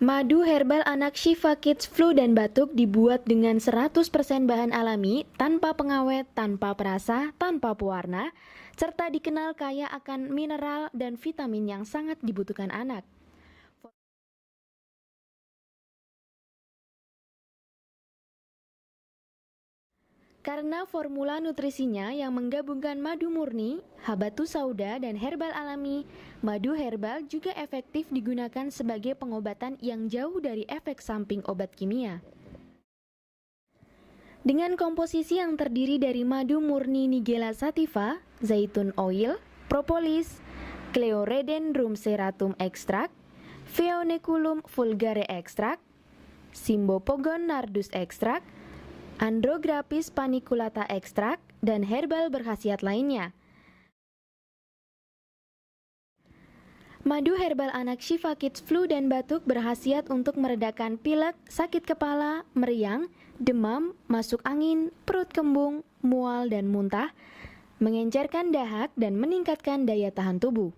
Madu herbal anak Shifa Kids Flu dan Batuk dibuat dengan 100% bahan alami, tanpa pengawet, tanpa perasa, tanpa pewarna, serta dikenal kaya akan mineral dan vitamin yang sangat dibutuhkan anak. Karena formula nutrisinya yang menggabungkan madu murni, habatus sauda, dan herbal alami, madu herbal juga efektif digunakan sebagai pengobatan yang jauh dari efek samping obat kimia. Dengan komposisi yang terdiri dari madu murni Nigella sativa, zaitun oil, propolis, Cleoredendrum ceratum extract, Phaeoniculum vulgare extract, Cymbopogon nardus extract, Andrographis paniculata extract, dan herbal berkhasiat lainnya. Madu herbal anak Shifa Kids Flu dan Batuk berkhasiat untuk meredakan pilek, sakit kepala, meriang, demam, masuk angin, perut kembung, mual dan muntah, mengencerkan dahak dan meningkatkan daya tahan tubuh.